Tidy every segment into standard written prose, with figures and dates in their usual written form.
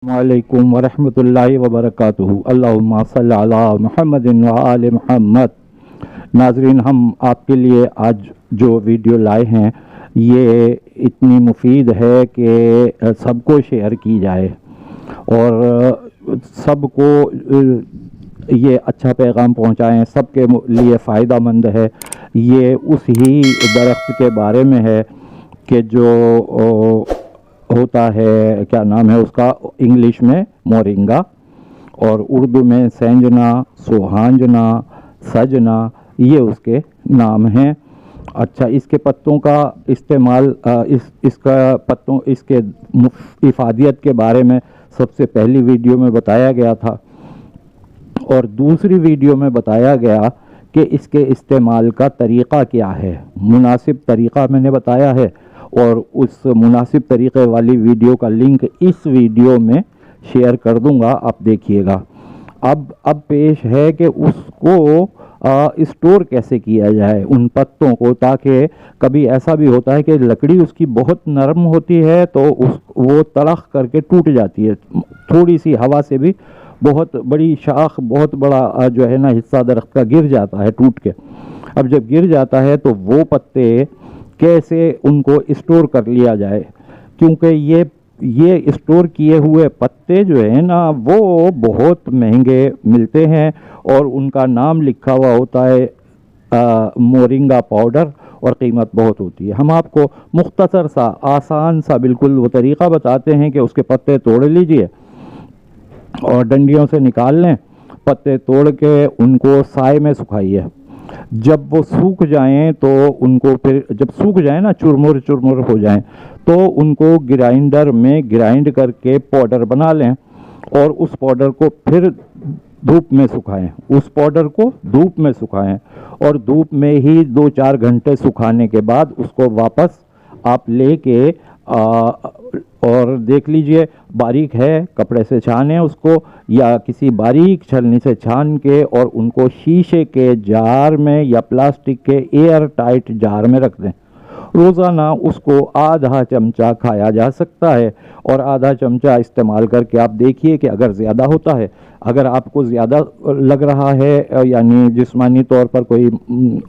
वालेकुम वरहमतुल्लाहि वबरकातुहू। अल्लाहुम्मा सल्ली अला मुहम्मदिन व आले मुहम्मद। नाज़रीन, हम आपके लिए आज जो वीडियो लाए हैं ये इतनी मुफीद है कि सबको शेयर की जाए और सबको ये अच्छा पैगाम पहुँचाएँ, सबके लिए फ़ायदा मंद है। ये उस ही दरख्त के बारे में है कि जो होता है, क्या नाम है उसका, इंग्लिश में मोरिंगा और उर्दू में सेंजना, सुहांजना, सजना, ये उसके नाम हैं। अच्छा, इसके पत्तों का इस्तेमाल इसके इफादियत के बारे में सबसे पहली वीडियो में बताया गया था और दूसरी वीडियो में बताया गया कि इसके इस्तेमाल का तरीक़ा क्या है। मुनासिब तरीक़ा मैंने बताया है और उस मुनासिब तरीक़े वाली वीडियो का लिंक इस वीडियो में शेयर कर दूंगा, आप देखिएगा। अब पेश है कि उसको स्टोर कैसे किया जाए उन पत्तों को, ताकि कभी ऐसा भी होता है कि लकड़ी उसकी बहुत नरम होती है तो वो तड़ख करके टूट जाती है, थोड़ी सी हवा से भी बहुत बड़ी शाख, बहुत बड़ा जो है ना हिस्सा दरख्त का गिर जाता है टूट के। अब जब गिर जाता है तो वो पत्ते कैसे उनको स्टोर कर लिया जाए, क्योंकि ये स्टोर किए हुए पत्ते जो है ना वो बहुत महंगे मिलते हैं और उनका नाम लिखा हुआ होता है मोरिंगा पाउडर और कीमत बहुत होती है। हम आपको मुख्तसर सा, आसान सा बिल्कुल वो तरीक़ा बताते हैं कि उसके पत्ते तोड़ लीजिए और डंडियों से निकाल लें, पत्ते तोड़ के उनको साए में सुखाइए। जब वो सूख जाएं तो उनको फिर, जब सूख जाएं ना, चुरमुर चुरमुर हो जाएं, तो उनको ग्राइंडर में ग्राइंड करके पाउडर बना लें और उस पाउडर को फिर धूप में सुखाएं। उस पाउडर को धूप में सुखाएं और धूप में ही 2-4 घंटे सुखाने के बाद उसको वापस आप लेके और देख लीजिए बारीक है, कपड़े से छानें उसको या किसी बारीक छलनी से छान के और उनको शीशे के जार में या प्लास्टिक के एयर टाइट जार में रख दें। रोज़ाना उसको आधा चमचा खाया जा सकता है और आधा चमचा इस्तेमाल करके आप देखिए कि अगर ज़्यादा होता है, अगर आपको ज़्यादा लग रहा है यानी जिस्मानी तौर पर कोई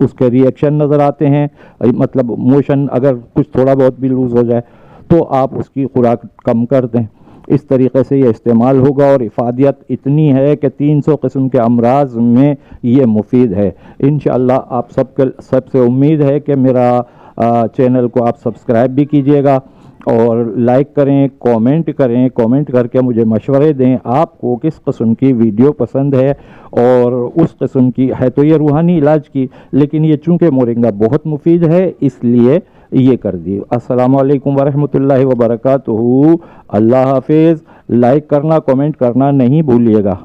उसके रिएक्शन नज़र आते हैं, मतलब मोशन अगर कुछ थोड़ा बहुत भी लूज़ हो जाए तो आप उसकी खुराक कम कर दें। इस तरीक़े से ये इस्तेमाल होगा और इफ़ादियत इतनी है कि 300 किस्म के अमराज में ये मुफीद है। इंशाअल्लाह आप सबसे उम्मीद है कि मेरा चैनल को आप सब्सक्राइब भी कीजिएगा और लाइक करें, कमेंट करके मुझे मशवरे दें आपको किस किस्म की वीडियो पसंद है और उस किस्म की है तो ये रूहानी इलाज की, लेकिन ये चूँकि मोरिंगा बहुत मुफीद है इसलिए ये कर दी। अस्सलामु अलैकुम वरहमतुल्लाहि वबरकातुहू। अल्लाह हाफिज़। लाइक करना, कमेंट करना नहीं भूलिएगा।